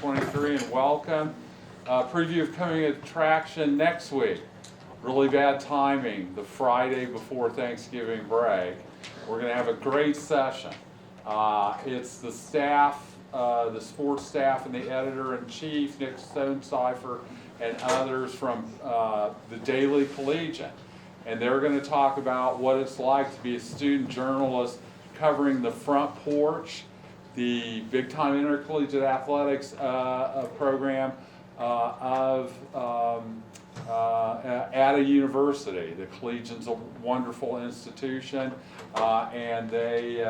2023, and welcome. Preview of coming attraction next week. Really bad timing, the Friday before Thanksgiving break. We're going to have a great session. It's the staff, the sports staff and the editor-in-chief, Nick Stonecipher, and others from the Daily Collegian. And they're going to talk about what it's like to be a student journalist covering the front porch, the big-time intercollegiate athletics program at a university. The Collegian's a wonderful institution, and they,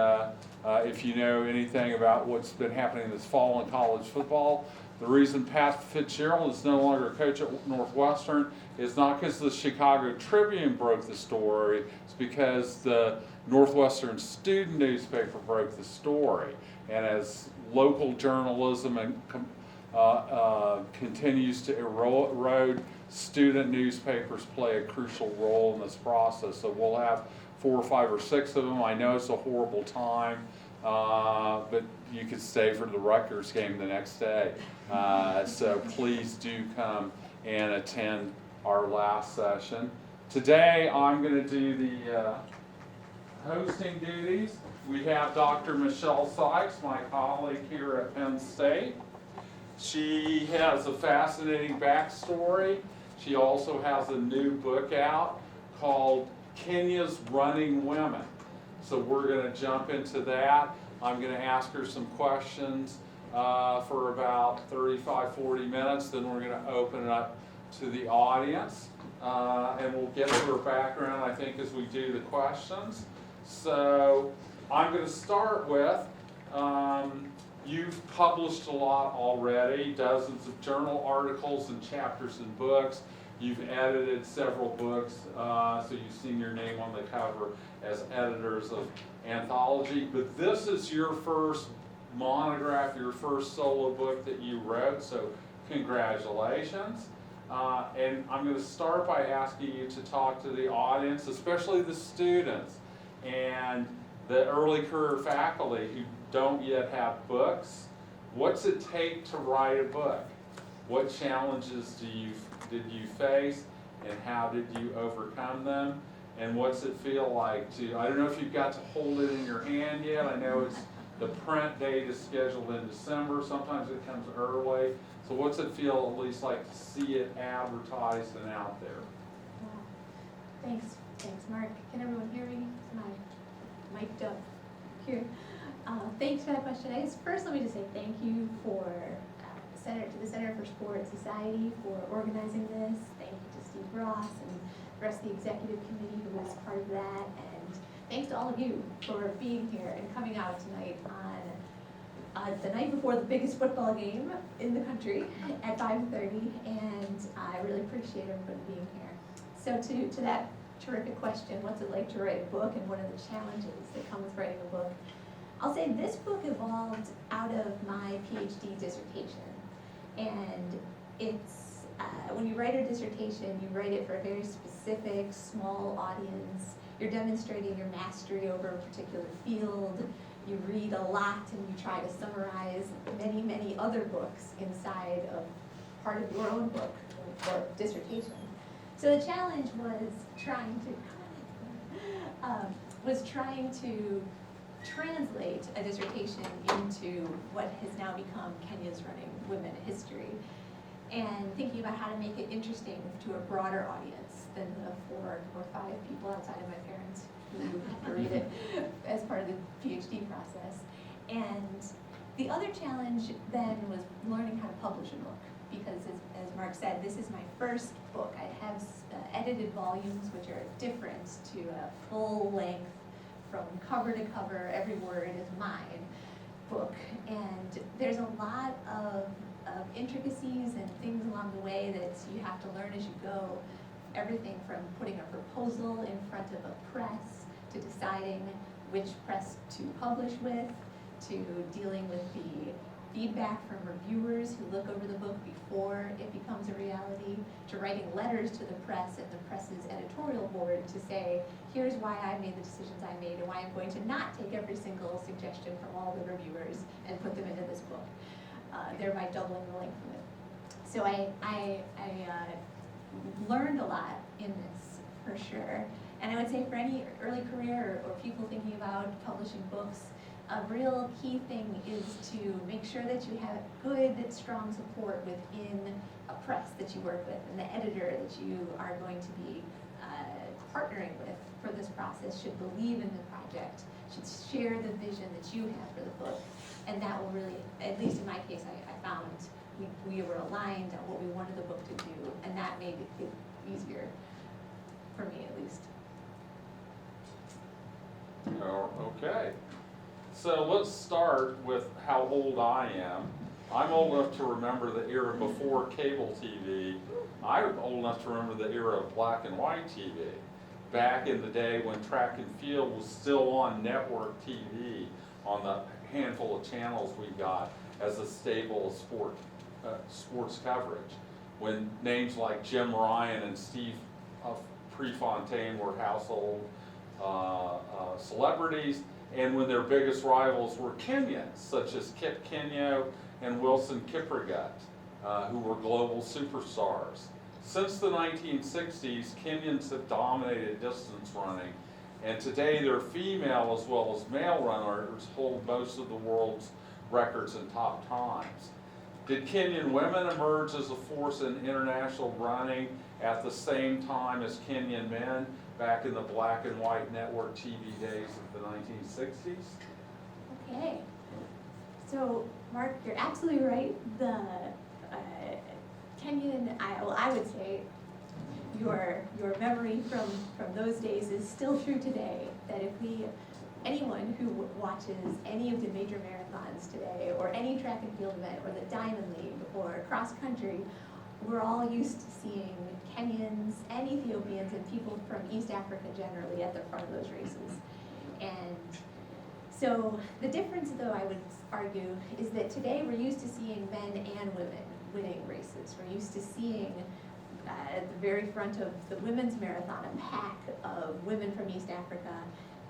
if you know anything about what's been happening this fall in college football, the reason Pat Fitzgerald is no longer a coach at Northwestern is not because the Chicago Tribune broke the story, it's because the Northwestern student newspaper broke the story. And as local journalism continues to erode, student newspapers play a crucial role in this process. So we'll have 4 or 5 or 6 of them. I know it's a horrible time, but you could stay for the Rutgers game the next day. So please do come and attend our last session. Today I'm going to do the hosting duties. We have Dr. Michelle Sikes, my colleague here at Penn State. She has a fascinating backstory. She also has a new book out called Kenya's Running Women. So we're going to jump into that. I'm going to ask her some questions for about 35-40 minutes. Then we're going to open it up to the audience. And we'll get to her background, I think, as we do the questions. So I'm going to start with, you've published a lot already, dozens of journal articles and chapters and books. You've edited several books, so you've seen your name on the cover as editors of anthology. But this is your first monograph, your first solo book that you wrote, so congratulations. And I'm going to start by asking you to talk to the audience, especially the students and the early career faculty who don't yet have books. What's it take to write a book? What challenges did you face, and how did you overcome them? And what's it feel like to, I don't know if you've got to hold it in your hand yet. I know it's, the print date is scheduled in December. Sometimes it comes early. So what's it feel at least like to see it advertised and out there? Thanks, Mark. Can everyone hear me? Is my mic up here? Thanks for that question. I guess first let me just say thank you for to the Center for Sports Society for organizing this. Thank you to Steve Ross and the rest of the executive committee who was part of that. And thanks to all of you for being here and coming out tonight on the night before the biggest football game in the country at 5:30. And I really appreciate everybody being here. So to that terrific question, what's it like to write a book and what are the challenges that come with writing a book? I'll say this book evolved out of my PhD dissertation. And it's, when you write a dissertation, you write it for a very specific, small audience. You're demonstrating your mastery over a particular field. You read a lot and you try to summarize many, many other books inside of part of your own book or dissertation. So the challenge was trying to translate a dissertation into what has now become Kenya's Running Women history, and thinking about how to make it interesting to a broader audience than the 4 or 5 people outside of my parents who have to read it as part of the PhD process. And the other challenge then was learning how to publish a book, because as Mark said, this is my first book. I have edited volumes which are different to a full-length, from cover to cover, every word is mine book. And there's a lot of intricacies and things along the way that you have to learn as you go. Everything from putting a proposal in front of a press, to deciding which press to publish with, to dealing with the feedback from reviewers who look over the book before it becomes a reality, to writing letters to the press and the press's editorial board to say, here's why I made the decisions I made and why I'm going to not take every single suggestion from all the reviewers and put them into this book. thereby doubling the length of it. So I learned a lot in this, for sure. And I would say for any early career or people thinking about publishing books, a real key thing is to make sure that you have good, strong support within a press that you work with, and the editor that you are going to be partnering with for this process should believe in the project, should share the vision that you have for the book, and that will really, at least in my case, I found we were aligned on what we wanted the book to do, and that made it easier, for me at least. Oh, okay. So let's start with how old I am. I'm old enough to remember the era before cable TV. I'm old enough to remember the era of black and white TV. Back in the day when track and field was still on network TV, on the handful of channels we got as a staple of sports coverage. When names like Jim Ryan and Steve Prefontaine were household celebrities, and when their biggest rivals were Kenyans, such as Kip Kenyo and Wilson Kiprigat, who were global superstars. Since the 1960s, Kenyans have dominated distance running, and today their female as well as male runners hold most of the world's records and top times. Did Kenyan women emerge as a force in international running at the same time as Kenyan men back in the black and white network TV days of the 1960s? Okay, so Mark, you're absolutely right. The Kenyan, I would say, your memory from those days is still true today. That if anyone who watches any of the major marathons today, or any track and field event, or the Diamond League, or cross country, we're all used to seeing Kenyans and Ethiopians and people from East Africa generally at the front of those races. And so the difference, though, I would argue, is that today we're used to seeing men and women winning races. We're used to seeing at the very front of the women's marathon a pack of women from East Africa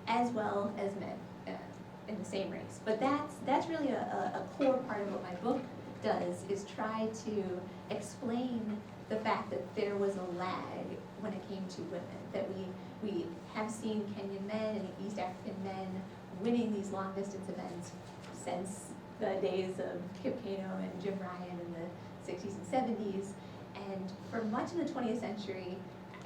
as well as men in the same race. But that's really a core part of what my book does, is try to explain the fact that there was a lag when it came to women, that we have seen Kenyan men and East African men winning these long distance events since the days of Kip Keino and Jim Ryan in the 60s and 70s. And for much of the 20th century,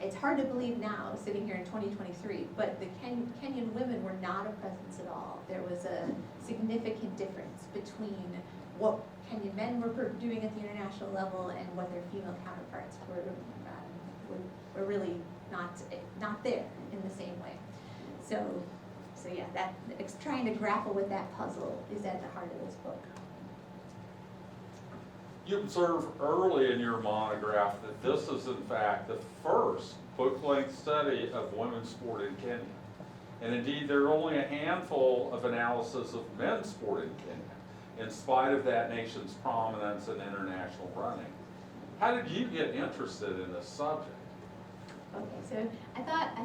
it's hard to believe now, sitting here in 2023, but the Kenyan women were not a presence at all. There was a significant difference between what Kenyan men were doing at the international level and what their female counterparts were really not there in the same way. So yeah, that trying to grapple with that puzzle is at the heart of this book. You observe early in your monograph that this is in fact the first book-length study of women's sport in Kenya. And indeed, there are only a handful of analyses of men's sport in Kenya, in spite of that nation's prominence in international running. How did you get interested in this subject? Okay, so I thought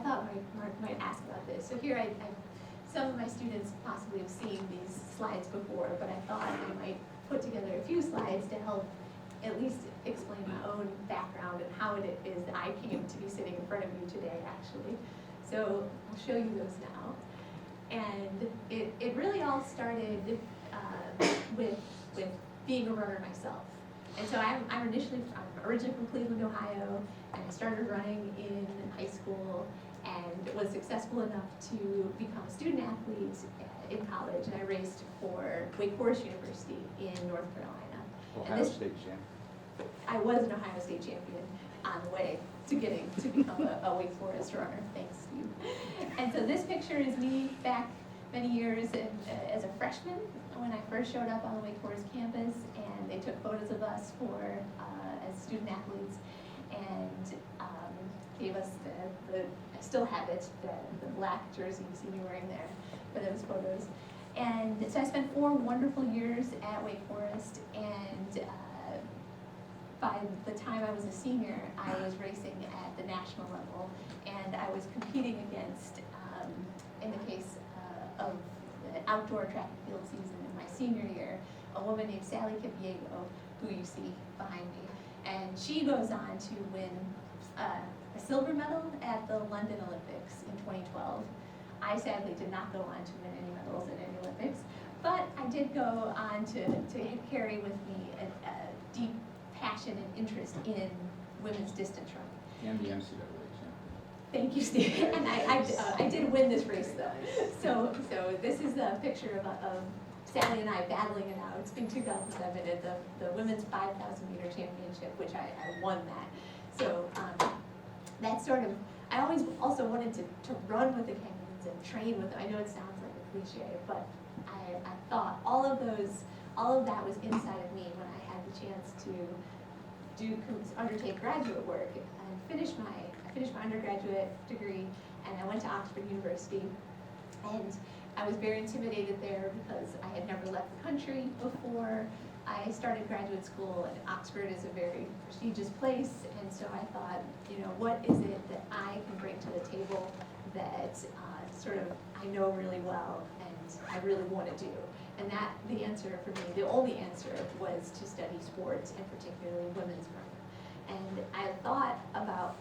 Mark might ask about this. So here some of my students possibly have seen these slides before, but I thought I might put together a few slides to help at least explain my own background and how it is that I came to be sitting in front of you today, actually. So I'll show you those now. And it really all started with being a runner myself. And so I'm originally from Cleveland, Ohio, and I started running in high school and was successful enough to become a student athlete in college, and I raced for Wake Forest University in North Carolina. Ohio State champion. I was an Ohio State champion on the way to getting to become a Wake Forest runner. Thanks, Steve. And so this picture is me back many years as a freshman when I first showed up on the Wake Forest campus, and they took photos of us as student athletes, and gave us I still have it, the black jersey you see me wearing there for those photos. And so I spent 4 wonderful years at Wake Forest, and by the time I was a senior, I was racing at the national level, and I was competing against, in the case of the outdoor track and field season in my senior year, a woman named Sally Kipiego, who you see behind me. And she goes on to win a silver medal at the London Olympics in 2012. I sadly did not go on to win any medals at any Olympics, but I did go on to carry with me a deep passion and interest in women's distance running. And the NCAA champion. Thank you, Steve. And I did win this race though. So this is a picture of Sally and I battling it out. It's been 2007 at the women's 5,000 meter championship, which I won that. So that's sort of, I always also wanted to run with the Kenyans and train with them. I know it sounds like a cliche, but I thought all of that was inside of me when I had the chance to undertake graduate work and finish my undergraduate degree, and I went to Oxford University, and I was very intimidated there because I had never left the country before. I started graduate school, and Oxford is a very prestigious place, and so I thought, what is it that I can bring to the table that sort of I know really well and I really want to do? And that, the answer for me, the only answer was to study sports, and particularly women's running. And I thought about,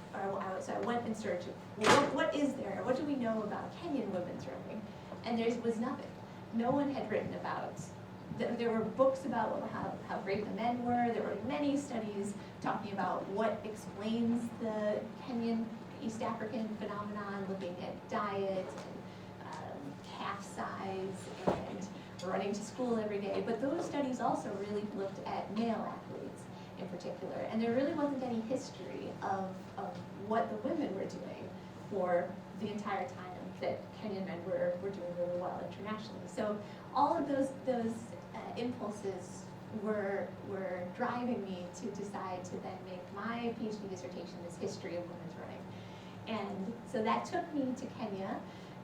so I went in search of, well, what is there? What do we know about Kenyan women's running? And there was nothing. No one had written about, there were books about how great the men were. There were many studies talking about what explains the Kenyan East African phenomenon, looking at diet and calf size and running to school every day. But those studies also really looked at male athletes in particular. And there really wasn't any history of what the women were doing for the entire time that Kenyan men were doing really well internationally. So all of those impulses were driving me to decide to then make my PhD dissertation this history of women's running. And so that took me to Kenya,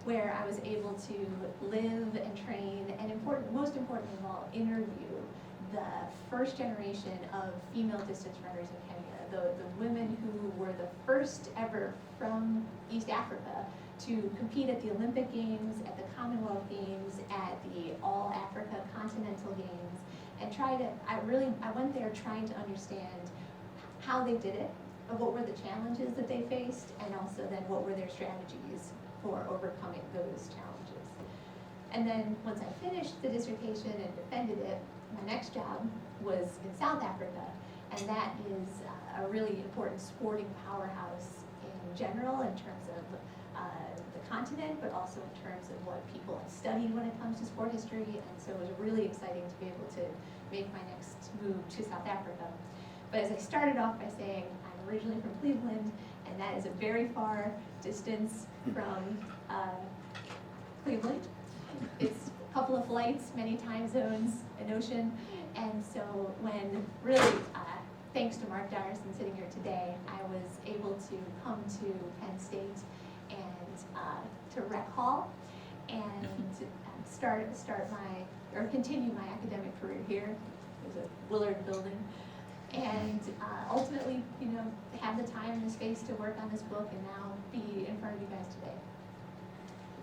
where I was able to live and train, and most importantly of all, interview the first generation of female distance runners in Kenya, the women who were the first ever from East Africa to compete at the Olympic Games, at the Commonwealth Games, at the All Africa Continental Games, and I went there trying to understand how they did it, what were the challenges that they faced, and also then what were their strategies for overcoming those challenges. And then once I finished the dissertation and defended it, my next job was in South Africa, and that is a really important sporting powerhouse in general in terms of the continent, but also in terms of what people have studied when it comes to sport history. And so it was really exciting to be able to make my next move to South Africa. But as I started off by saying, I'm originally from Cleveland, and that is a very far distance from Cleveland. It's a couple of flights, many time zones, an ocean. And so when really, thanks to Mark Dyerson sitting here today, I was able to come to Penn State and to Rec Hall and continue my academic career here. There's a Willard building. And ultimately, have the time and the space to work on this book and now be in front of you guys today.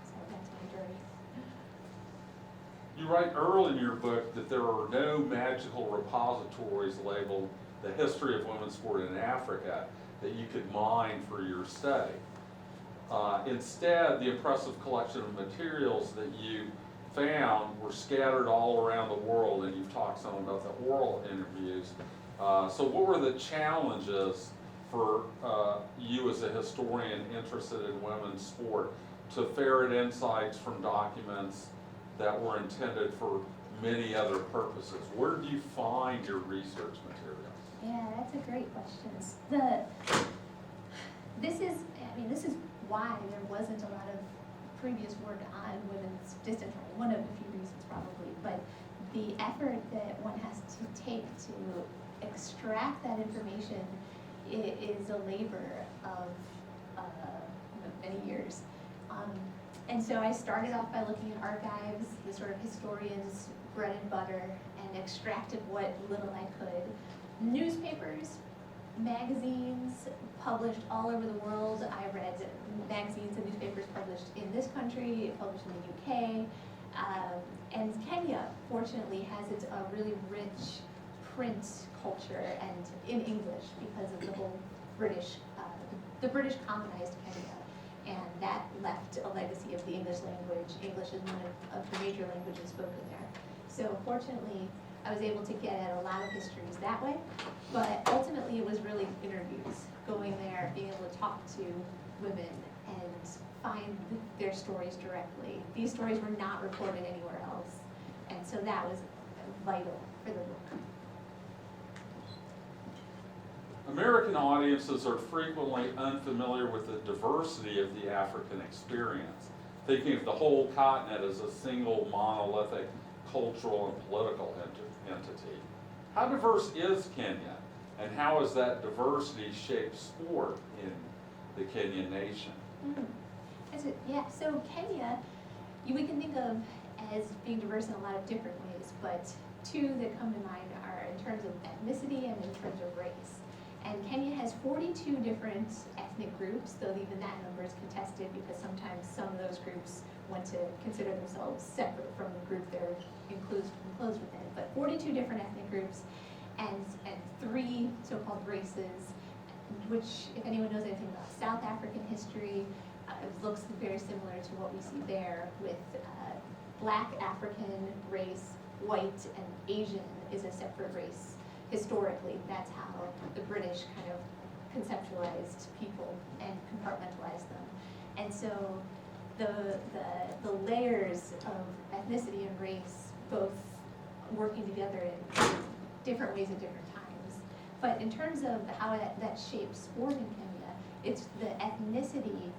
So that's my journey. You write early in your book that there are no magical repositories labeled the history of women's sport in Africa that you could mine for your study. Instead, the impressive collection of materials that you found were scattered all around the world, and you've talked some about the oral interviews. So what were the challenges for you as a historian interested in women's sport to ferret insights from documents that were intended for many other purposes? Where do you find your research materials? Yeah, that's a great question. This is why there wasn't a lot of previous work on women's distance running. One of the few reasons probably, but the effort that one has to take to extract that information is a labor of many years. And so I started off by looking at archives, the sort of historians' bread and butter, and extracted what little I could. Newspapers, magazines published all over the world. I read magazines and newspapers published in this country, published in the UK, And Kenya, fortunately, has its a really rich print culture and in English because of the whole British, the British colonized Kenya, and that left a legacy of the English language. English is one of the major languages spoken there. So fortunately, I was able to get at a lot of histories that way, but ultimately it was really interviews, going there, being able to talk to women and find their stories directly. These stories were not reported anywhere else, and so that was vital for the book. American audiences are frequently unfamiliar with the diversity of the African experience, thinking of the whole continent as a single monolithic cultural and political entity. How diverse is Kenya, and how has that diversity shaped sport in the Kenyan nation? Yeah, so Kenya, we can think of as being diverse in a lot of different ways, but two that come to mind are in terms of ethnicity and in terms of race. And Kenya has 42 different ethnic groups, though even that number is contested because sometimes some of those groups want to consider themselves separate from the group they're enclosed within. But 42 different ethnic groups and 3 so-called races, which, if anyone knows anything about South African history, it looks very similar to what we see there with Black African race, white, and Asian is a separate race. Historically, that's how the British kind of conceptualized people and compartmentalized them. And so the layers of ethnicity and race both working together in different ways at different times. But in terms of how that shapes sport in Kenya, it's the ethnicity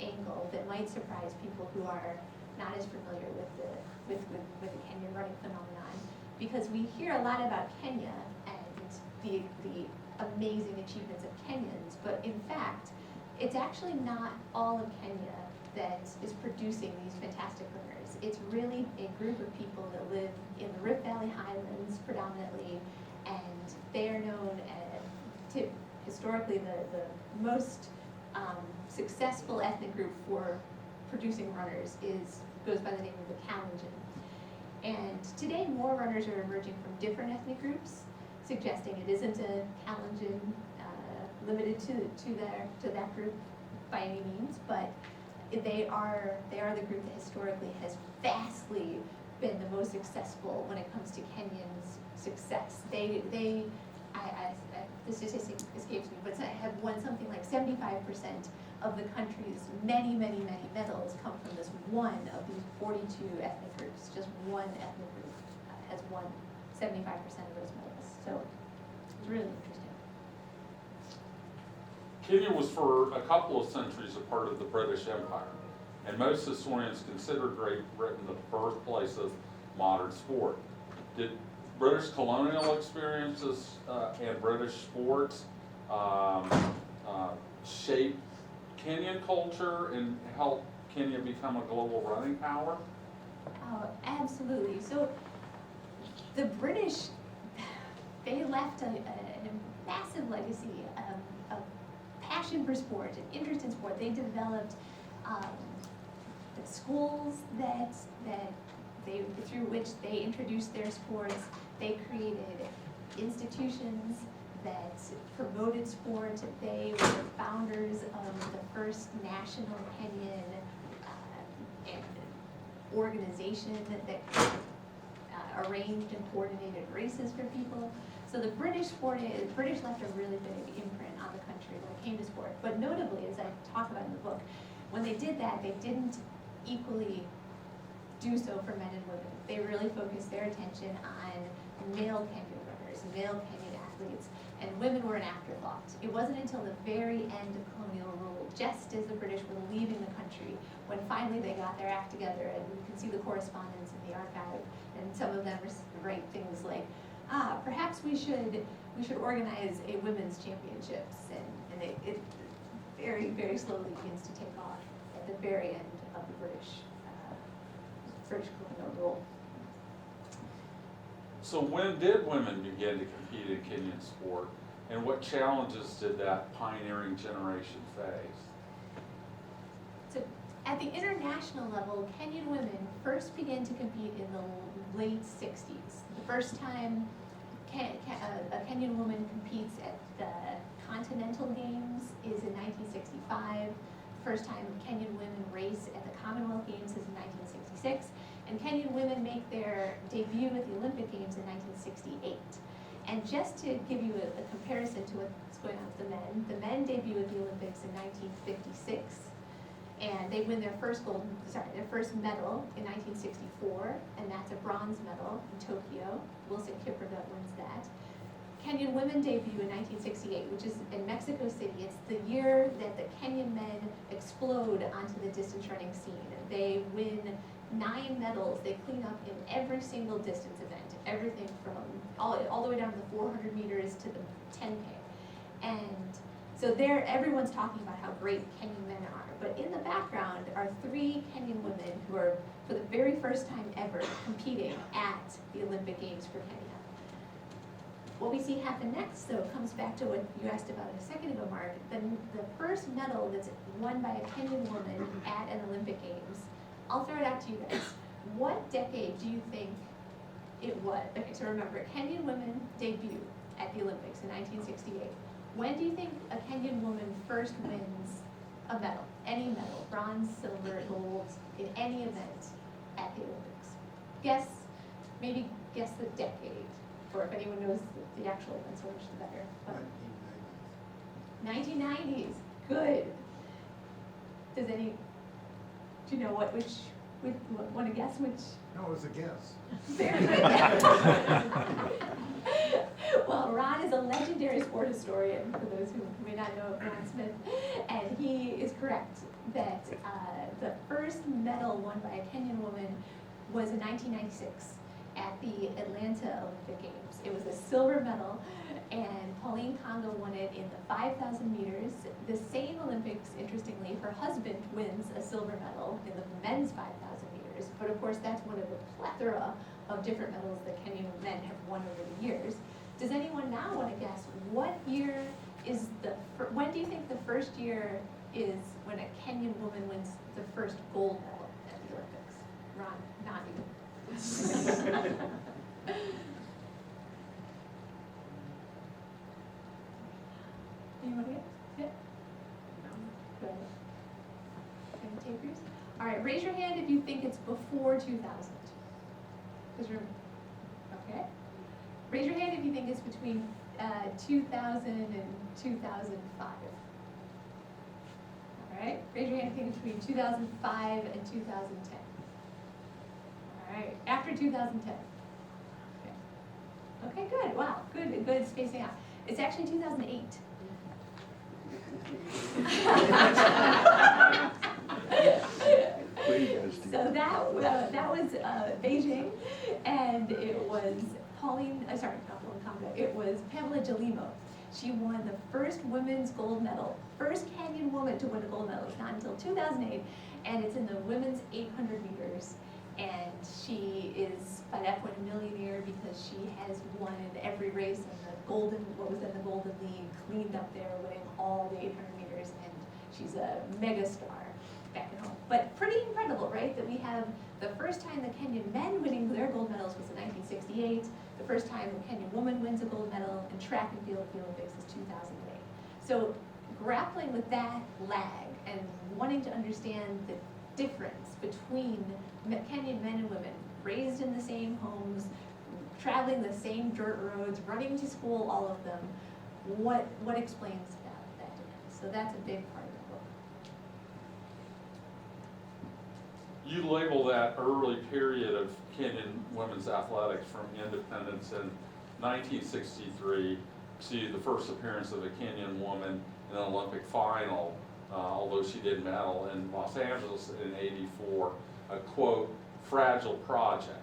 angle that might surprise people who are not as familiar with the Kenyan running phenomenon, because we hear a lot about Kenya and the amazing achievements of Kenyans, but in fact, it's actually not all of Kenya that is producing these fantastic runners. It's really a group of people that live in the Rift Valley Highlands predominantly, and they are known as, historically, the most successful ethnic group for producing runners goes by the name of the Kalenjin. And today, more runners are emerging from different ethnic groups, suggesting it isn't a Kalenjin limited to that group by any means, but they are the group that historically has vastly been the most successful when it comes to Kenyans' success. The statistic escapes me, but have won something like 75% of the country's many medals come from this one of these 42 ethnic groups. Just one ethnic group has won 75% of those medals. So it's really interesting. Kenya was for a couple of centuries a part of the British Empire, and most historians consider Great Britain the birthplace of modern sport. Did British colonial experiences and British sports shape Kenyan culture and help Kenya become a global running power? Oh, absolutely. So the British, they left a massive legacy of passion for sport and interest in sport. They developed the schools through which they introduced their sports. They created institutions that promoted sport. They were the founders of the first national Kenyan organization that arranged and coordinated races for people. So the British left a really big imprint on the country when it came to sport. But notably, as I talk about in the book, when they did that, they didn't equally do so for men and women. They really focused their attention on male Kenyan runners, male Kenyan athletes, and women were an afterthought. It wasn't until the very end of colonial rule, just as the British were leaving the country, when finally they got their act together, and you can see the correspondence in the archive, and some of them write things like, perhaps we should organize a women's championships, and it very, very slowly begins to take off at the very end of the British colonial rule. So when did women begin to compete in Kenyan sport, and what challenges did that pioneering generation face? So At the international level, Kenyan women first began to compete in the late 60s. The first time a Kenyan woman competes at the Continental Games is in 1965. First time Kenyan women race at the Commonwealth Games is in 1966. And Kenyan women make their debut at the Olympic Games in 1968. And just to give you a comparison to what's going on with the men debut at the Olympics in 1956. And they win their first medal in 1964, and that's a bronze medal in Tokyo. Wilson Kiprgat wins that. Kenyan women debut in 1968, which is in Mexico City. It's the year that the Kenyan men explode onto the distance running scene. They win 9 medals. They clean up in every single distance event, everything from all the way down to the 400 meters to the 10K. And so there, everyone's talking about how great Kenyan men are. But in the background are 3 Kenyan women who are, for the very first time ever, competing at the Olympic Games for Kenya. What we see happen next, though, comes back to what you asked about a second ago, Mark. The first medal that's won by a Kenyan woman at an Olympic Games, I'll throw it out to you guys. What decade do you think it was? Okay, so remember, Kenyan women debut at the Olympics in 1968. When do you think a Kenyan woman first wins a medal? Any medal, bronze, silver, gold, in any event at the Olympics? Maybe guess the decade, or if anyone knows the actual event, so much the better. 1990s, good. Do you know want to guess which? No, it was a guess. Very good guess. Well, Ron is a legendary sport historian, for those who may not know Ron Smith, and he is correct that the first medal won by a Kenyan woman was in 1996 at the Atlanta Olympic Games. It was a silver medal, and Pauline Congo won it in the 5,000 meters. The same Olympics, interestingly, her husband wins a silver medal in the men's 5,000 meters, but of course that's one of the plethora of different medals that Kenyan men have won over the years. Does anyone now want to guess what year is when do you think the first year is when a Kenyan woman wins the first gold medal at the Olympics? Ron, nodding. Anyone get it? Good. Any takers? All right, raise your hand if you think it's before 2000. Okay. Raise your hand if you think it's between 2000 and 2005. All right, raise your hand if you think it's between 2005 and 2010. All right, after 2010. Okay, good, wow, good spacing out. It's actually 2008. So that was Beijing, and it was it was Pamela Jalimo. She won the first women's gold medal, first Kenyan woman to win a gold medal. It's not until 2008, and it's in the women's 800 meters. And she is, by that point, a millionaire because she has won every race in what was then the Golden League, cleaned up there, winning all the 800 meters, and she's a mega star back at home. But pretty incredible, right? That we have the first time the Kenyan men winning their gold medals was in 1968. The first time a Kenyan woman wins a gold medal in track and field at the Olympics is 2008. So grappling with that lag and wanting to understand the difference between Kenyan men and women, raised in the same homes, traveling the same dirt roads, running to school, all of them, what explains that difference? So that's a big part of the book. You label that early period of Kenyan women's athletics from independence in 1963 to the first appearance of a Kenyan woman in an Olympic final, although she did medal in Los Angeles in '84, a quote, fragile project.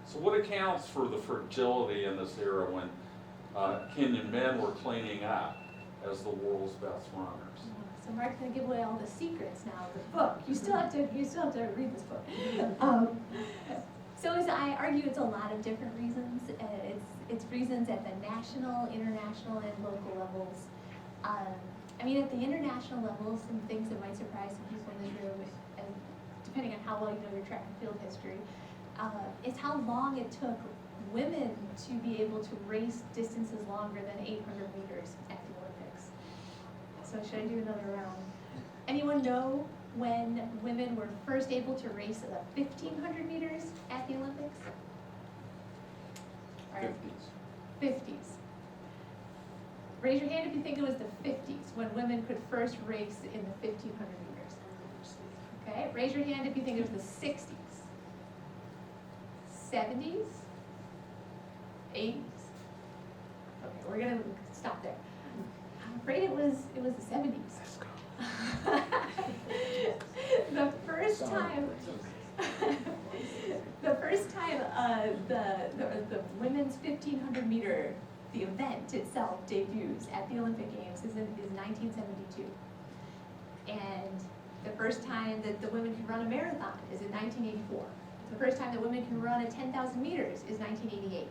So what accounts for the fragility in this era when Kenyan men were cleaning up as the world's best runners? So Mark's going to give away all the secrets now of the book. You still have to read this book. So as I argue, it's a lot of different reasons. It's reasons at the national, international, and local levels. I mean, at the international level, some things that might surprise some people in this room, and depending on how well you know your track and field history, is how long it took women to be able to race distances longer than 800 meters at the Olympics. So should I do another round? Anyone know when women were first able to race the 1,500 meters at the Olympics? All right. 50s. Raise your hand if you think it was the 50s when women could first race in the 1,500 meters. Okay, raise your hand if you think it was the 60s, 70s, 80s. Okay, we're gonna stop there. I'm afraid it was the 70s. The first time the women's 1,500 meter, the event itself debuts at the Olympic Games is 1972. And the first time that the women can run a marathon is in 1984. The first time that women can run a 10,000 meters is 1988.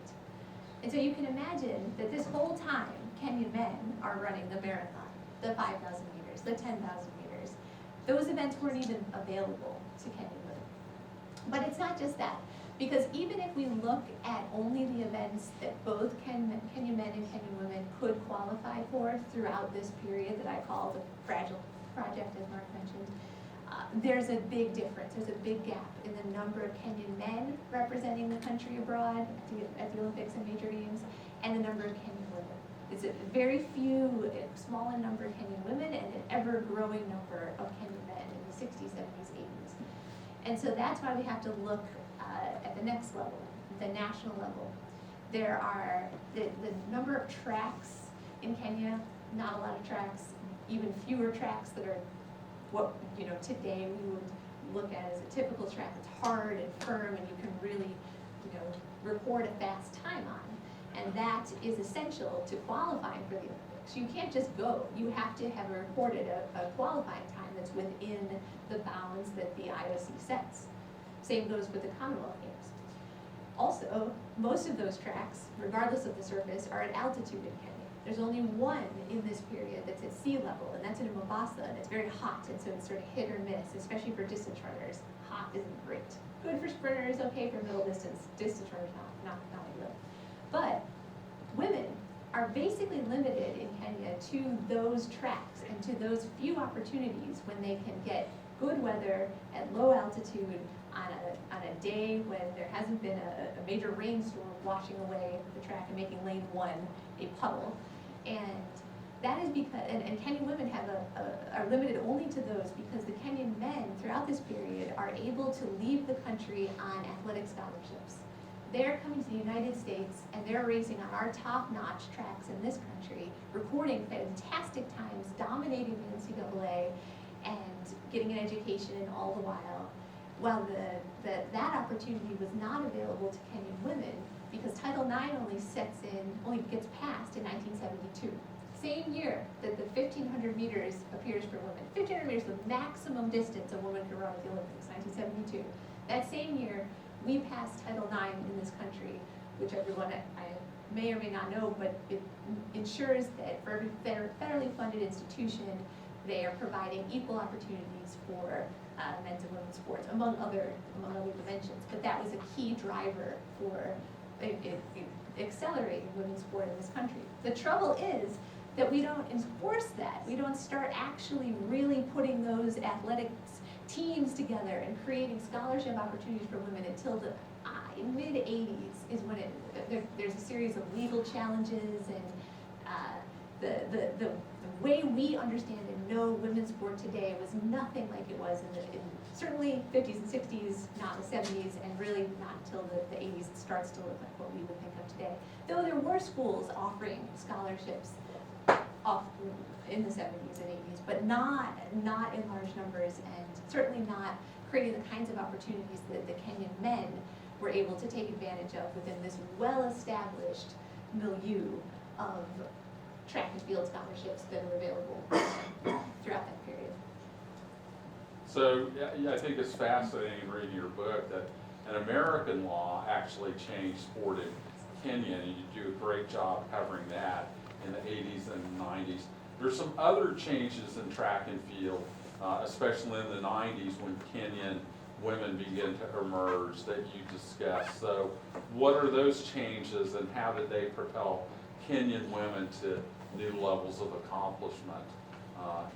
And so you can imagine that this whole time, Kenyan men are running the marathon, the 5,000 meters, the 10,000 meters. Those events weren't even available to Kenyan women. But it's not just that, because even if we look at only the events that both Kenyan men and Kenyan women could qualify for throughout this period that I call the Fragile Project, as Mark mentioned, there's a big difference, there's a big gap in the number of Kenyan men representing the country abroad at the Olympics and major games, and the number of Kenyan women. It's a very few, smaller number of Kenyan women and an ever-growing number of Kenyan men in the 60s, 70s, 80s. And so that's why we have to look at the next level, the national level. There are the number of tracks in Kenya, not a lot of tracks, even fewer tracks that are what today we would look at as a typical track. It's hard and firm, and you can really record a fast time on. And that is essential to qualifying for the Olympics. You can't just go. You have to have recorded a qualifying time that's within the bounds that the IOC sets. Same goes with the Commonwealth Games. Also, most of those tracks, regardless of the surface, are at altitude in Kenya. There's only one in this period that's at sea level, and that's in Mombasa, and it's very hot, and so it's sort of hit or miss, especially for distance runners. Hot isn't great. Good for sprinters, okay for middle distance. Distance runners, not ideal. But women are basically limited in Kenya to those tracks and to those few opportunities when they can get good weather at low altitude on a day when there hasn't been a major rainstorm washing away the track and making lane 1 a puddle. And that is because, and Kenyan women are limited only to those because the Kenyan men throughout this period are able to leave the country on athletic scholarships. They're coming to the United States and they're racing on our top-notch tracks in this country, recording fantastic times, dominating the NCAA, and getting an education all the while that opportunity was not available to Kenyan women because Title IX only gets passed in 1972. Same year that the 1,500 meters appears for women. 1,500 meters, the maximum distance a woman can run at the Olympics, 1972. That same year, we passed Title IX in this country, which everyone I may or may not know, but it ensures that for every federally funded institution, they are providing equal opportunities for men's and women's sports, among other dimensions. But that was a key driver for accelerating women's sport in this country. The trouble is that we don't enforce that. We don't start actually really putting those athletics teams together and creating scholarship opportunities for women until the mid-80s is when there's a series of legal challenges and the way we understand and know women's sport today was nothing like it was in certainly 50s and 60s, not the 70s, and really not until the 80s it starts to look like what we would think of today. Though there were schools offering scholarships in the 70s and 80s, but not in large numbers, and certainly not creating the kinds of opportunities that the Kenyan men were able to take advantage of within this well-established milieu of track and field scholarships that are available throughout that period. So yeah, I think it's fascinating reading your book that an American law actually changed sport in Kenya, and you do a great job covering that in the 80s and 90s. There's some other changes in track and field, especially in the 90s when Kenyan women begin to emerge that you discussed. So what are those changes and how did they propel Kenyan women to new levels of accomplishment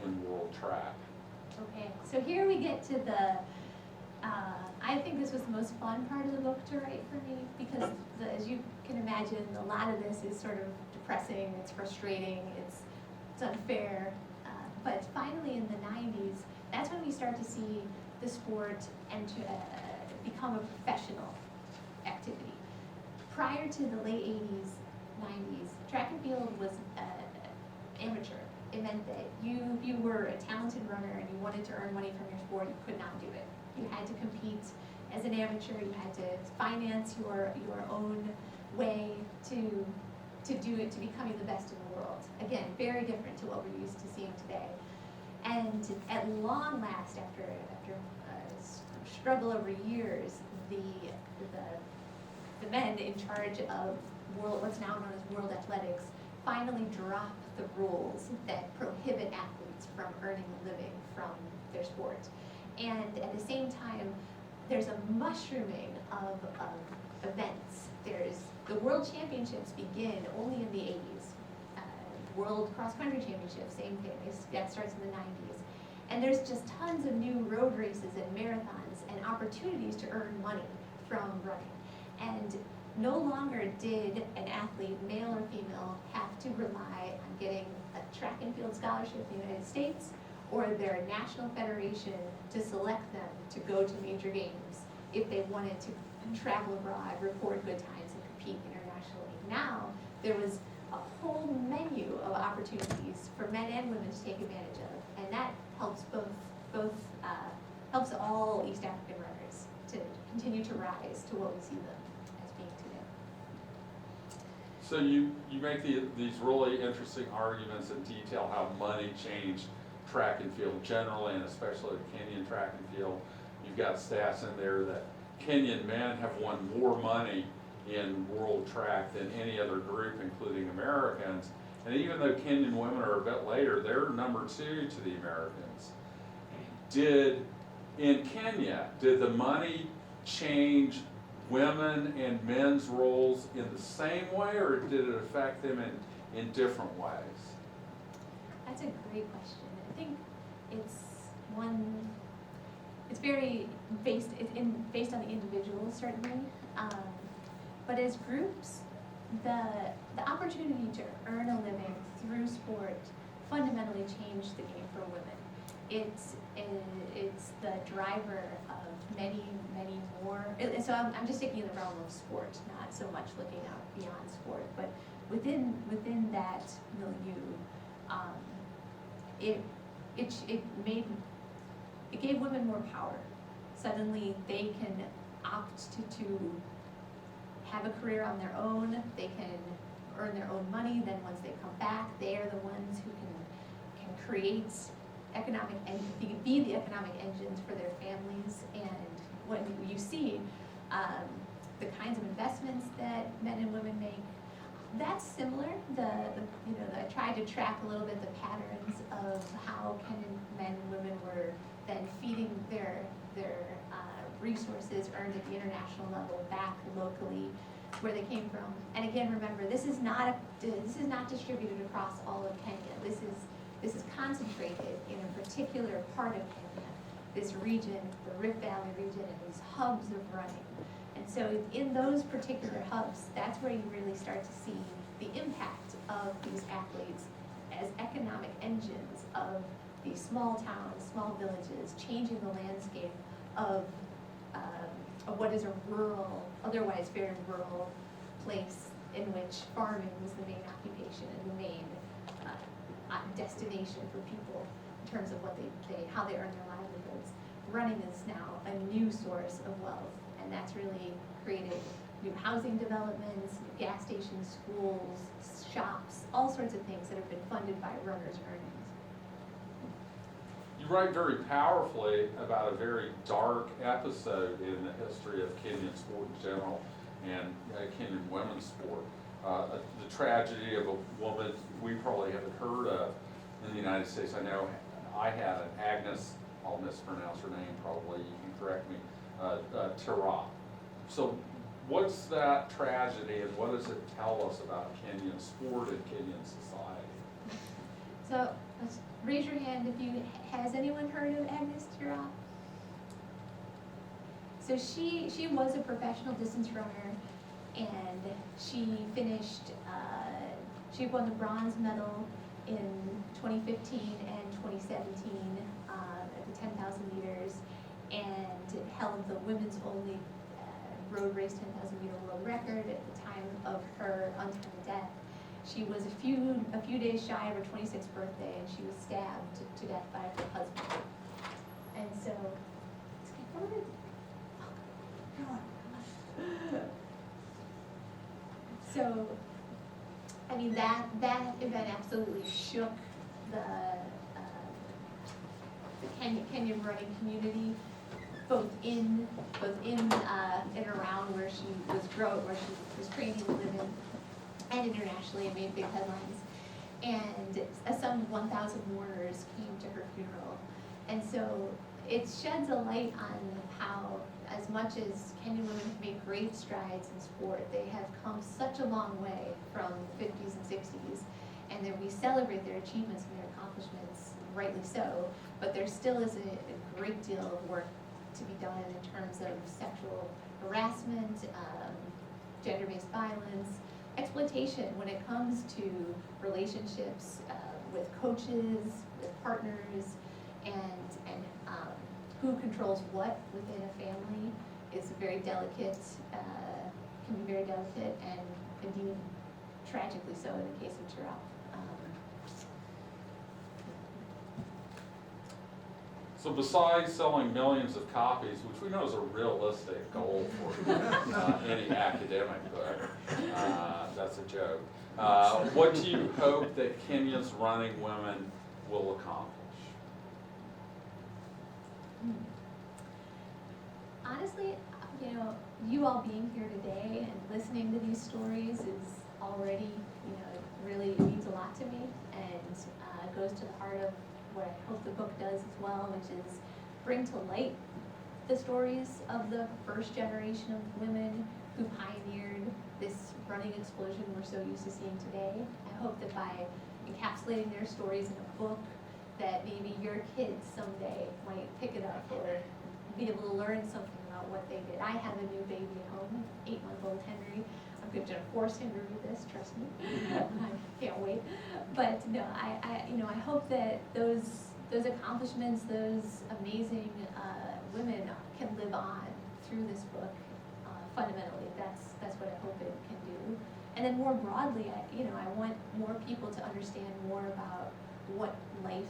in world track? Okay, so here we get to the, I think this was the most fun part of the book to write for me, because as you can imagine, a lot of this is sort of depressing, it's frustrating, it's unfair, but finally in the 90s, that's when we start to see the sport and become a professional activity. Prior to the late 80s, 90s, track and field was amateur. It meant that if you were a talented runner and you wanted to earn money from your sport, you could not do it. You had to compete as an amateur, you had to finance your own way to do it, to becoming the best in the world. Again, very different to what we're used to seeing today. And at long last, after struggle over years, the men in charge of what's now known as world athletics finally drop the rules that prohibit athletes from earning a living from their sport. And at the same time, there's a mushrooming of events. There's the World Championships begin only in the 80s. World Cross Country Championships, same thing. That starts in the 90s. And there's just tons of new road races and marathons and opportunities to earn money from running. And no longer did an athlete, male or female, have to rely on getting a track and field scholarship in the United States or their national federation to select them to go to major games if they wanted to travel abroad, record good times, and compete internationally. Now, there was a whole menu of opportunities for men and women to take advantage of, and that helps helps all East African runners to continue to rise to what we see them as being today. So you make these really interesting arguments and detail how money changed track and field generally, and especially the Kenyan track and field. You've got stats in there that Kenyan men have won more money in world track than any other group, including Americans. And even though Kenyan women are a bit later, they're number 2 to the Americans. In Kenya, did the money change women and men's roles in the same way, or did it affect them in different ways? That's a great question. I think it's very based on the individual, certainly. But as groups, the opportunity to earn a living through sport fundamentally changed the game for women. It's the driver of many more. So I'm just thinking in the realm of sport, not so much looking out beyond sport, but within that milieu, it gave women more power. Suddenly they can opt to have a career on their own. They can earn their own money. Then once they come back, they are the ones who can create economic and be the economic engines for their families. And when you see the kinds of investments that men and women make, that's similar. I tried to track a little bit the patterns of how Kenyan men and women were then feeding their resources earned at the international level back locally where they came from. And again, remember, this is not distributed across all of Kenya. This is concentrated in a particular part of Kenya, this region, the Rift Valley region, and these hubs of running. And so in those particular hubs, that's where you really start to see the impact of these athletes as economic engines of these small towns, small villages, changing the landscape of what is a rural, otherwise very rural place in which farming was the main occupation and the main destination for people in terms of how they earn their livelihoods. Running is now a new source of wealth, and that's really created new housing developments, new gas stations, schools, shops, all sorts of things that have been funded by runners' earnings. You write very powerfully about a very dark episode in the history of Kenyan sport in general and Kenyan women's sport. The tragedy of a woman we probably haven't heard of in the United States. I know I had an Agnes, I'll mispronounce her name probably, you can correct me, Tara. So what's that tragedy and what does it tell us about Kenyan sport and Kenyan society? So let's raise your hand if you, has anyone heard of Agnes Tara? So she was a professional distance runner, and she finished, she won the bronze medal in 2015 and 2017 at the 10,000 meters, and held the women's only road race 10,000 meter world record at the time of her untimely death. She was a few days shy of her 26th birthday, and she was stabbed to death by her husband. And so, so, I mean, that event absolutely shook the Kenyan running community, both in and around where she was training and living, and internationally. It made big headlines, and some 1,000 mourners came to her funeral, and so it sheds a light on how, as much as Kenyan women have made great strides in sport, they have come such a long way from the 50s and 60s, and that we celebrate their achievements and their accomplishments, rightly so, but there still is a great deal of work to be done in terms of sexual harassment, gender-based violence, exploitation when it comes to relationships with coaches, with partners, and who controls what within a family is very delicate, can be very delicate, and indeed tragically so in the case of Terrell. So besides selling millions of copies, which we know is a realistic goal for any academic book, that's a joke, what do you hope that Kenya's running women will accomplish? Honestly, you all being here today and listening to these stories is already, really means a lot to me, and goes to the heart of what I hope the book does as well, which is bring to light the stories of the first generation of women who pioneered this running explosion we're so used to seeing today. I hope that by encapsulating their stories in a book, that maybe your kids someday might pick it up or be able to learn something about what they did. I have a new baby at home, 8-month-old Henry. I'm going to force him to read this, trust me. I can't wait. But no, I hope that those accomplishments, those amazing women can live on through this book. Fundamentally, that's what I hope it can do. And then more broadly, I want more people to understand more about what life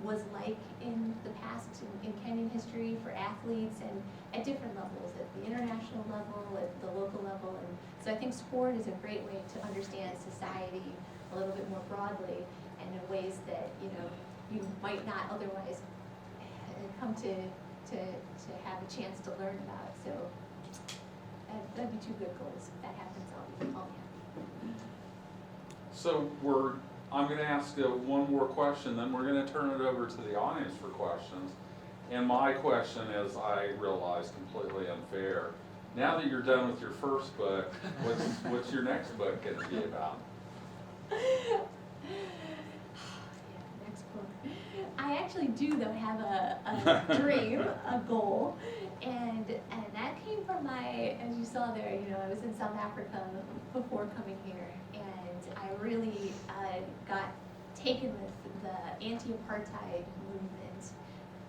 was like in the past in Kenyan history for athletes, and at different levels, at the international level, at the local level. And so I think sport is a great way to understand society a little bit more broadly, and in ways that you might not otherwise come to have a chance to learn about. So that'd be two good goals. If that happens, I'll be happy. So I'm going to ask one more question, then we're going to turn it over to the audience for questions. And my question is, I realize, completely unfair. Now that you're done with your first book, what's your next book going to be about? Next book. I actually do, though, have a dream, a goal, and that came from as you saw there, I was in South Africa before coming here, and I really got taken with the anti-apartheid movement.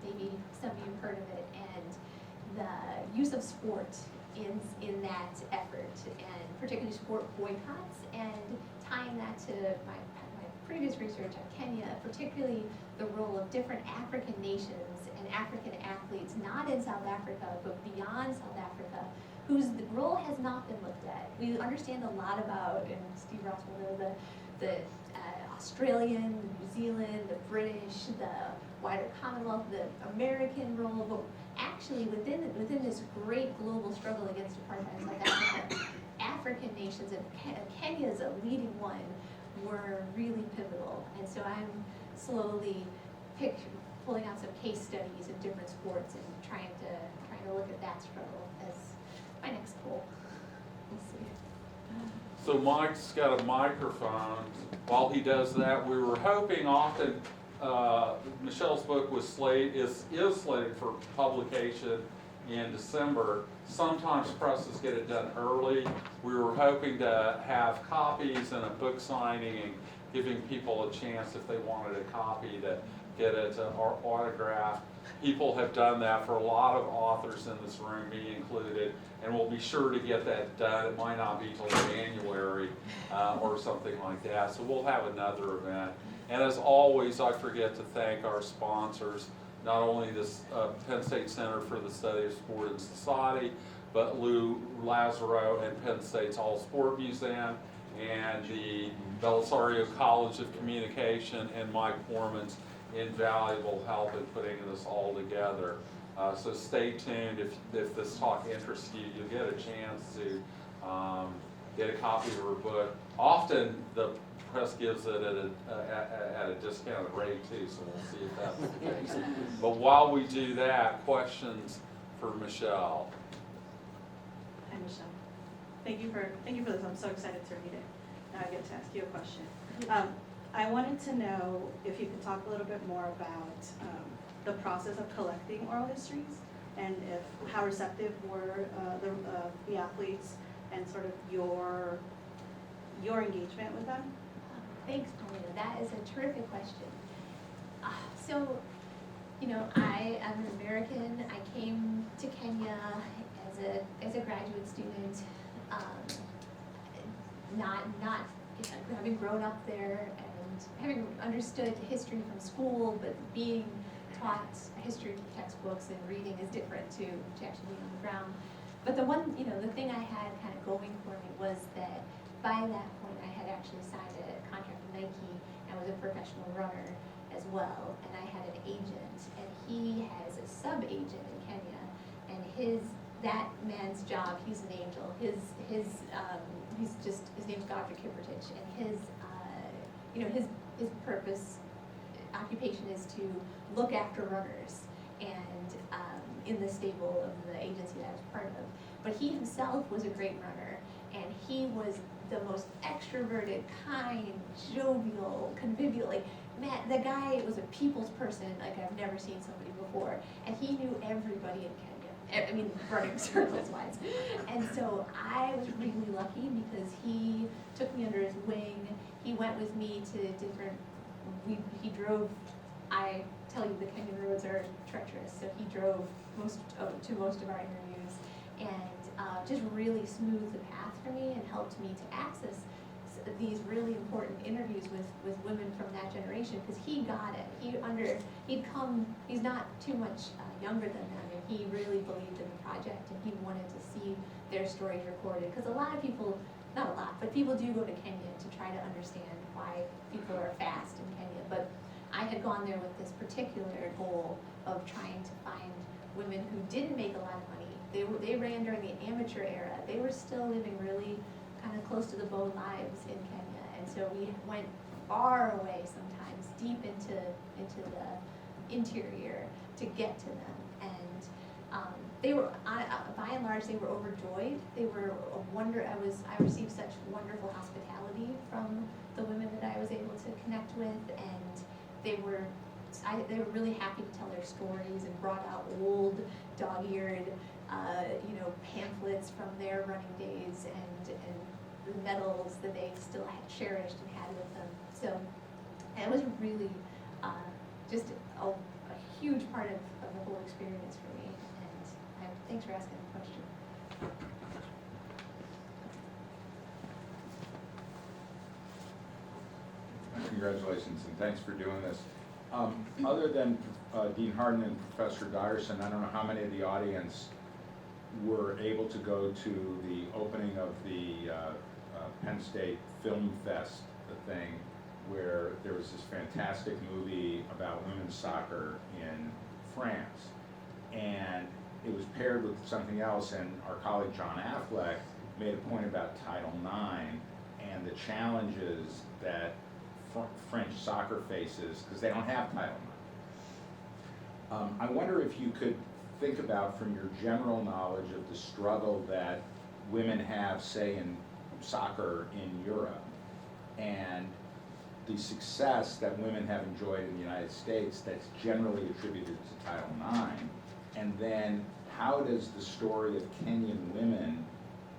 Maybe some of you have heard of it, and the use of sport in that effort, and particularly sport boycotts, and tying that to my previous research on Kenya, particularly the role of different African nations and African athletes, not in South Africa, but beyond South Africa, whose role has not been looked at. We understand a lot about, and Steve Ross will know, the Australian, the New Zealand, the British, the wider Commonwealth, the American role, but actually within this great global struggle against apartheid in South Africa, African nations, and Kenya is a leading one, were really pivotal. And so I'm slowly pulling out some case studies in different sports and trying to look at that struggle as my next goal. We'll see. So Mike's got a microphone. While he does that, we were hoping often, Michelle's book is slated for publication in December. Sometimes presses get it done early. We were hoping to have copies and a book signing and giving people a chance if they wanted a copy to get it autographed. People have done that for a lot of authors in this room, me included, and we'll be sure to get that done. It might not be till January or something like that, so we'll have another event. And as always, I forget to thank our sponsors, not only this Penn State Center for the Study of Sport and Society, but Lou Lazaro and Penn State's All Sport Museum, and the Bellisario College of Communication, and Mike Foreman's invaluable help in putting this all together. So stay tuned. If this talk interests you, you'll get a chance to get a copy of her book. Often the press gives it at a discounted rate too, so we'll see if that's the case. But while we do that, questions for Michelle. Hi, Michelle. Thank you for this. I'm so excited to read it. Now I get to ask you a question. I wanted to know if you could talk a little bit more about the process of collecting oral histories, and how receptive were the athletes, and sort of your engagement with them. Thanks, Paulina. That is a terrific question. So, you know, I am an American. I came to Kenya as a graduate student, not having grown up there and having understood history from school, but being taught history textbooks and reading is different to actually being on the ground. But the thing I had kind of going for me was that by that point I had actually signed a contract with Nike and was a professional runner as well, and I had an agent, and he has a sub-agent in Kenya, and that man's job, he's an angel. His name's Dr. Kiprotich, and his purpose, occupation is to look after runners, and in the stable of the agency that I was part of. But he himself was a great runner, and he was the most extroverted, kind, jovial, convivial, the guy was a people's person like I've never seen somebody before, and he knew everybody in Kenya. I mean, running circles wise. And so I was really lucky because he took me under his wing. He went with me to he drove, I tell you the Kenyan roads are treacherous, so he drove to most of our interviews, and just really smoothed the path for me and helped me to access these really important interviews with women from that generation, because he got it. He's not too much younger than them, and he really believed in the project, and he wanted to see their stories recorded, because a lot of people, not a lot, but people do go to Kenya to try to understand why people are fast in Kenya. But I had gone there with this particular goal of trying to find women who didn't make a lot of money. They ran during the amateur era. They were still living really kind of close to the bone lives in Kenya, and so we went far away sometimes, deep into the interior to get to them. And they were, by and large, they were overjoyed. They were a wonder. I received such wonderful hospitality from the women that I was able to connect with, and they were really happy to tell their stories, and brought out old dog-eared pamphlets from their running days, and the medals that they still had cherished and had with them. So it was really just a huge part of the whole experience for me, and thanks for asking the question. Congratulations, and thanks for doing this. Other than Dean Harden and Professor Dyerson, I don't know how many of the audience were able to go to the opening of the Penn State Film Fest thing, where there was this fantastic movie about women's soccer in France. And it was paired with something else, and our colleague John Affleck made a point about Title IX and the challenges that French soccer faces because they don't have Title IX. I wonder if you could think about, from your general knowledge of the struggle that women have, say, in soccer in Europe, and the success that women have enjoyed in the United States that's generally attributed to Title IX, and then how does the story of Kenyan women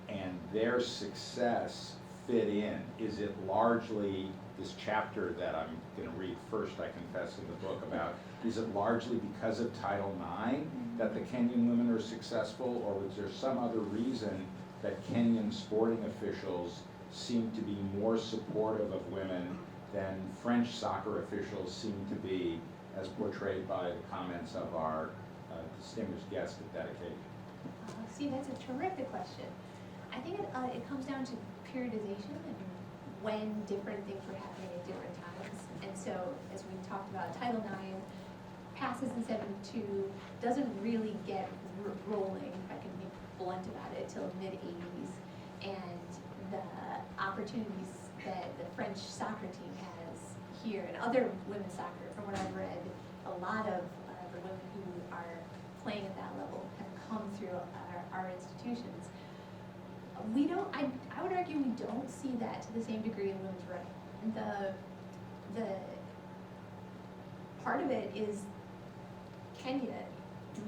and their success fit in? Is it largely this chapter that I'm going to read first, I confess, in the book about, is it largely because of Title IX that the Kenyan women are successful, or was there some other reason that Kenyan sporting officials seem to be more supportive of women than French soccer officials seem to be, as portrayed by the comments of our distinguished guest at that occasion? See, that's a terrific question. I think it comes down to periodization and when different things were happening at different times. And so, as we talked about, Title IX passes in 72, doesn't really get rolling, if I can be blunt about it, till mid-80s. And the opportunities that the French soccer team has here, and other women's soccer, from what I've read, a lot of the women who are playing at that level have come through our institutions. I would argue we don't see that to the same degree in women's running. The part of it is Kenya,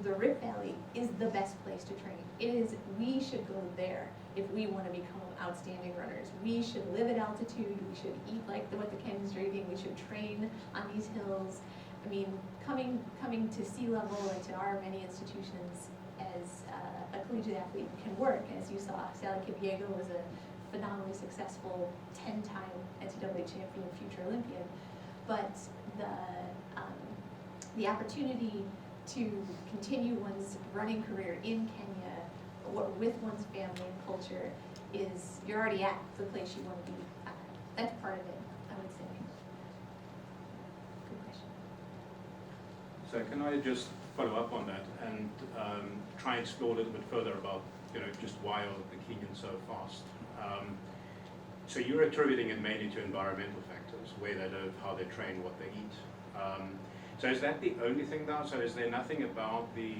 the Rift Valley, is the best place to train. We should go there if we want to become outstanding runners. We should live at altitude, we should eat like what the Kenyans are eating, we should train on these hills. I mean, coming to sea level and to our many institutions as a collegiate athlete can work. As you saw, Sally Kipyego was a phenomenally successful 10-time NCAA champion, future Olympian. But the opportunity to continue one's running career in Kenya with one's family and culture is, you're already at the place you want to be. That's part of it, I would say. Good question. So can I just follow up on that and try and explore a little bit further about, just why are the Kenyans so fast? So you're attributing it mainly to environmental factors, where they live, how they train, what they eat. So is that the only thing now? So is there nothing about the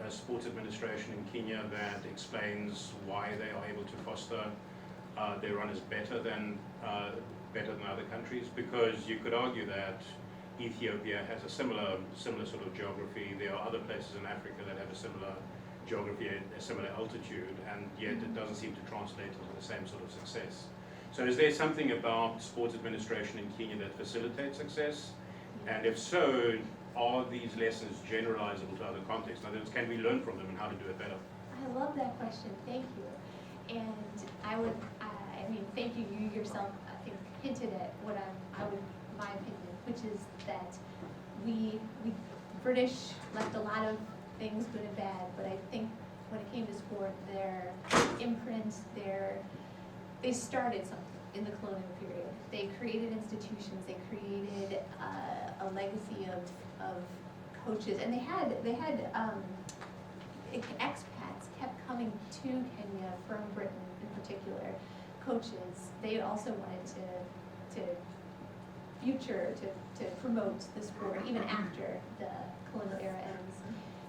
sports administration in Kenya that explains why they are able to foster their runners better than other countries? Because you could argue that Ethiopia has a similar sort of geography. There are other places in Africa that have a similar geography, a similar altitude, and yet it doesn't seem to translate into the same sort of success. So is there something about sports administration in Kenya that facilitates success? And if so, are these lessons generalizable to other contexts? In other words, can we learn from them and how to do it better? I love that question, thank you. And I mean, thank you, you yourself, I think, hinted at what my opinion, which is that we British left a lot of things good and bad, but I think when it came to sport, their imprint, they started something in the colonial period. They created institutions, they created a legacy of coaches, and they had expats kept coming to Kenya from Britain in particular, coaches. They also wanted to promote the sport even after the colonial era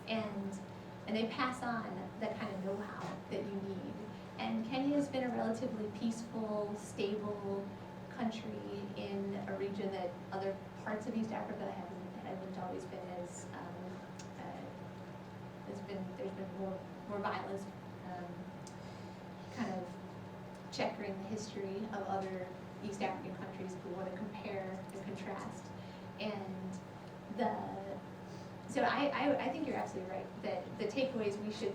ends, and they pass on that kind of know-how that you need. And Kenya has been a relatively peaceful, stable country in a region that other parts of East Africa haven't always been as there's been more violence, kind of checkering the history of other East African countries if we want to compare and contrast. And so I think you're absolutely right that the takeaways we should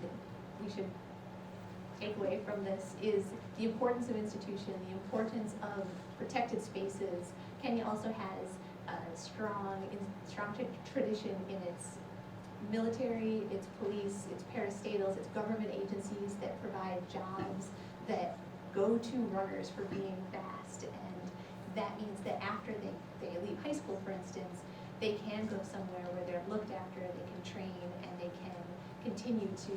take away from this is the importance of institution, the importance of protected spaces. Kenya also has a strong tradition in its military, its police, its parastatals, its government agencies that provide jobs that go to runners for being fast. And that means that after they leave high school, for instance, they can go somewhere where they're looked after, they can train, and they can continue to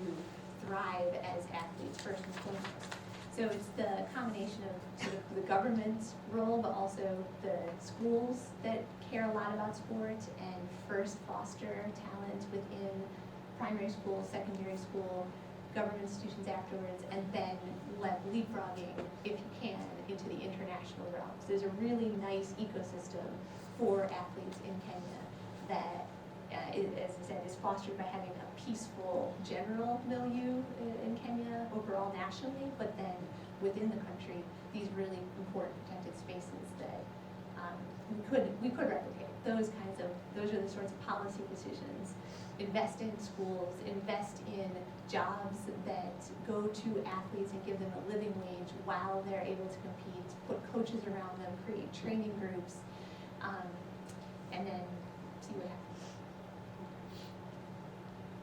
thrive as athletes first and foremost. So it's the combination of sort of the government's role, but also the schools that care a lot about sport and first foster talent within primary school, secondary school, government institutions afterwards, and then leapfrogging, if you can, into the international realm. So there's a really nice ecosystem for athletes in Kenya that, as I said, is fostered by having a peaceful general milieu in Kenya, overall nationally, but then within the country, these really important protected spaces that we could replicate. Those are the sorts of policy decisions. Invest in schools, invest in jobs that go to athletes and give them a living wage while they're able to compete, put coaches around them, create training groups, and then see what happens.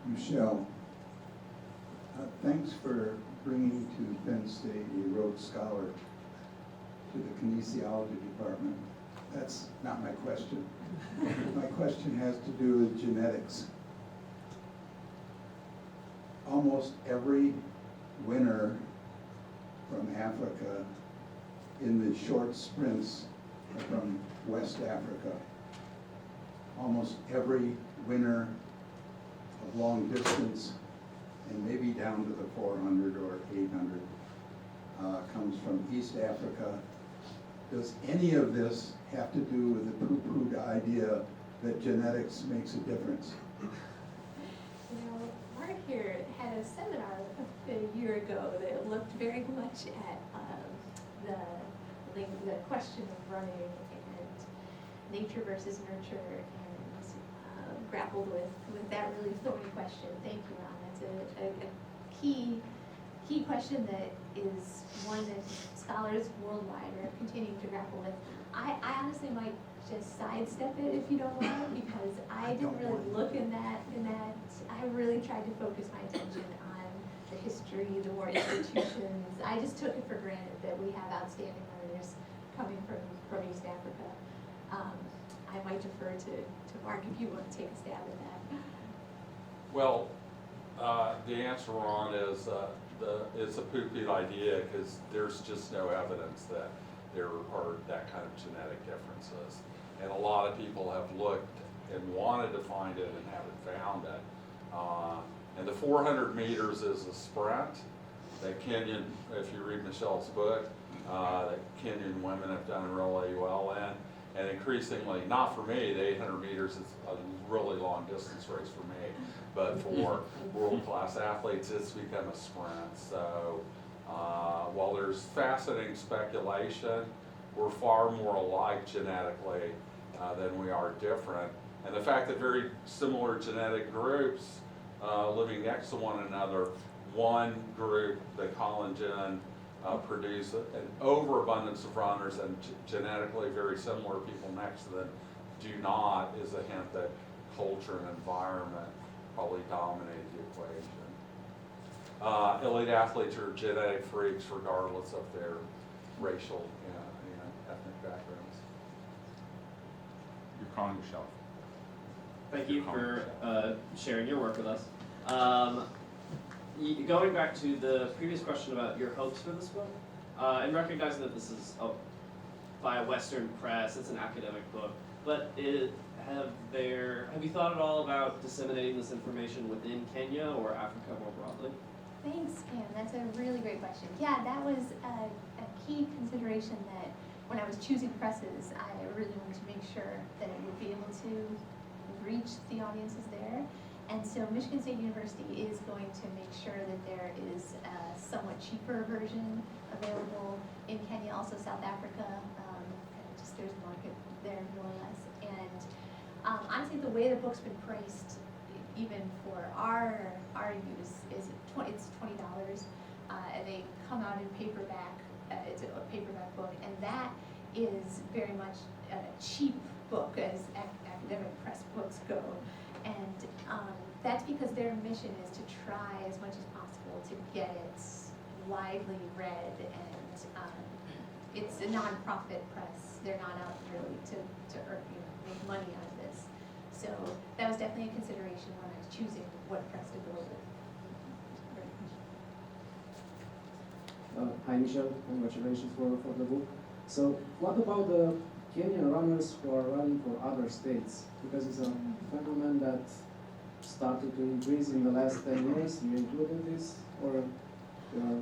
Michelle, thanks for bringing to Penn State a Rhodes Scholar to the kinesiology department. That's not my question. My question has to do with genetics. Almost every winner from Africa in the short sprints are from West Africa. Almost every winner of long distance, and maybe down to the 400 or 800, comes from East Africa. Does any of this have to do with the poo-pooed idea that genetics makes a difference? You know, Mark here had a seminar a year ago that looked very much at the question of running and nature versus nurture, and grappled with that really thorny question. Thank you, Ron. That's a key question that is one that scholars worldwide are continuing to grapple with. I honestly might just sidestep it if you don't mind, because I didn't really look in that. I really tried to focus my attention on the history, the war institutions. I just took it for granted that we have outstanding learners coming from East Africa. I might defer to Mark if you want to take a stab at that. Well, the answer, Ron, is it's a poo-pooed idea because there's just no evidence that there are that kind of genetic differences. And a lot of people have looked and wanted to find it and haven't found it. And the 400 meters is a sprint that Kenyan, if you read Michelle's book, that Kenyan women have done really well in. And increasingly, not for me, the 800 meters is a really long distance race for me, but for world-class athletes, it's become a sprint. So while there's fascinating speculation, we're far more alike genetically than we are different. And the fact that very similar genetic groups living next to one another, one group, the collagen, produce an overabundance of runners, and genetically very similar people next to them do not, is a hint that culture and environment probably dominate the equation. Elite athletes are genetic freaks regardless of their racial and ethnic backgrounds. You're calling Michelle. Thank you for sharing your work with us. Going back to the previous question about your hopes for this book, and recognizing that this is by a Western press, it's an academic book, but have you thought at all about disseminating this information within Kenya or Africa more broadly? Thanks, Cam. That's a really great question. Yeah, that was a key consideration that when I was choosing presses, I really wanted to make sure that it would be able to reach the audiences there. And so Michigan State University is going to make sure that there is a somewhat cheaper version available in Kenya, also South Africa. Just there's a market there more or less. And honestly, the way the book's been priced, even for our use, is it's $20, and they come out in paperback. It's a paperback book, and that is very much a cheap book as academic press books go. And that's because their mission is to try as much as possible to get it widely read, and it's a non-profit press. They're not out really to earn, make money out of this. So that was definitely a consideration when I was choosing what press to go with. Hi Michelle, congratulations for the book. So what about the Kenyan runners who are running for other states? Because it's a phenomenon that started to increase in the last 10 years. You included this, or you are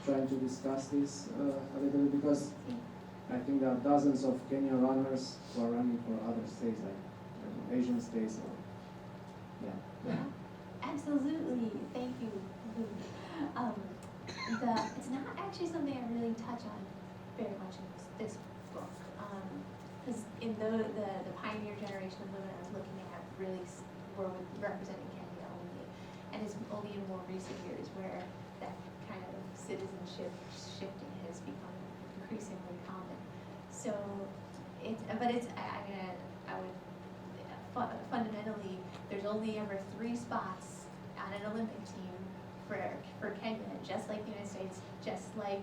trying to discuss this a little bit? Because I think there are dozens of Kenyan runners who are running for other states, like Asian states, or Yeah, absolutely. Thank you. It's not actually something I really touch on very much in this book. Because in the pioneer generation of women I was looking at really were representing Kenya only. And it's only in more recent years where that kind of citizenship shifting has become increasingly common. So fundamentally, there's only ever 3 spots on an Olympic team for Kenya, just like the United States, just like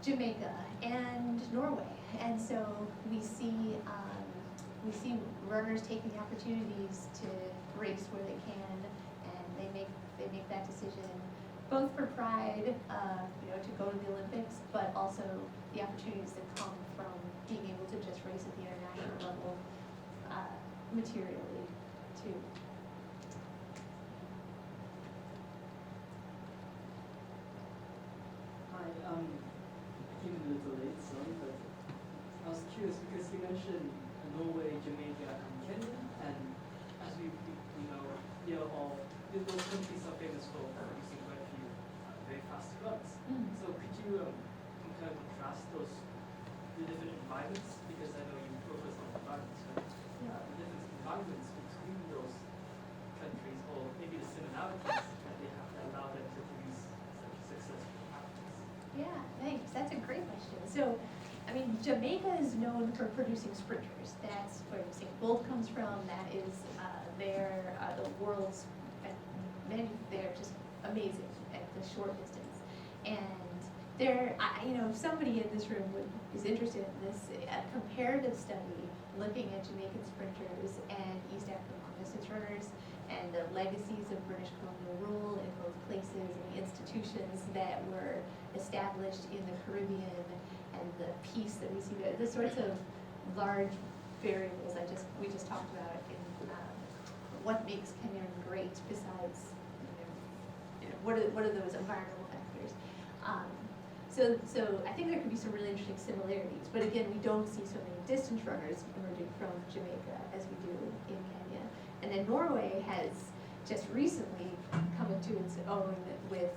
Jamaica and Norway. And so we see runners taking the opportunities to race where they can, and they make that decision both for pride, to go to the Olympics, but also the opportunities that come from being able to just race at the international level materially too. Hi, I came in a little late, sorry, but I was curious because you mentioned Norway, Jamaica, and Kenya, and as we know, those countries are famous for producing quite a few very fast runs. So could you compare and contrast the different environments? Because I know you focus on environments, but the different environments between those countries, or maybe the similarities that they have that allow them to produce such successful athletes. Yeah, thanks. That's a great question. So, Jamaica is known for producing sprinters. That's where Usain Bolt comes from. That is the world's, they're just amazing at the short distance. And if somebody in this room is interested in this, a comparative study looking at Jamaican sprinters and East African long-distance runners and the legacies of British colonial rule in both places and the institutions that were established in the Caribbean and the peace that we see there, the sorts of large variables we just talked about in what makes Kenya great besides, what are those environmental factors. So I think there could be some really interesting similarities, but again, we don't see so many distance runners emerging from Jamaica as we do in Kenya. And then Norway has just recently come into its own with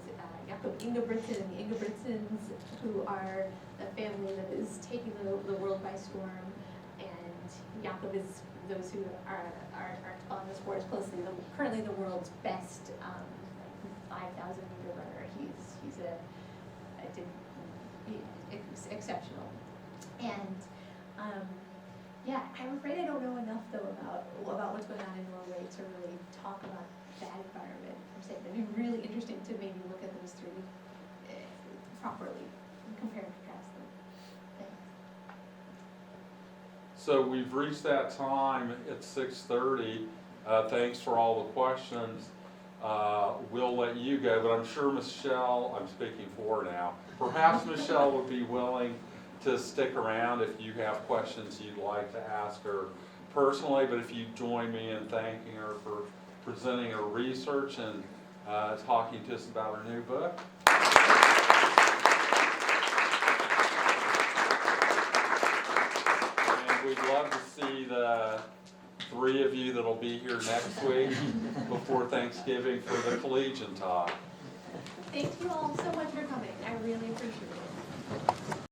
Jakob Ingebrigtsen and the Ingebrigtsens, who are a family that is taking the world by storm. And Jakob is, those who are following the sports closely, currently the world's best 5,000 meter runner. He's exceptional. And I'm afraid I don't know enough though about what's going on in Norway to really talk about that environment per se. It'd be really interesting to maybe look at those 3 properly and compare and contrast them. Thanks. So we've reached that time at 6:30. Thanks for all the questions. We'll let you go, but I'm sure Michelle, I'm speaking for her now, perhaps Michelle would be willing to stick around if you have questions you'd like to ask her personally, but if you join me in thanking her for presenting her research and talking to us about her new book. And we'd love to see the 3 of you that'll be here next week before Thanksgiving for the collegiate talk. Thank you all so much for coming. I really appreciate it.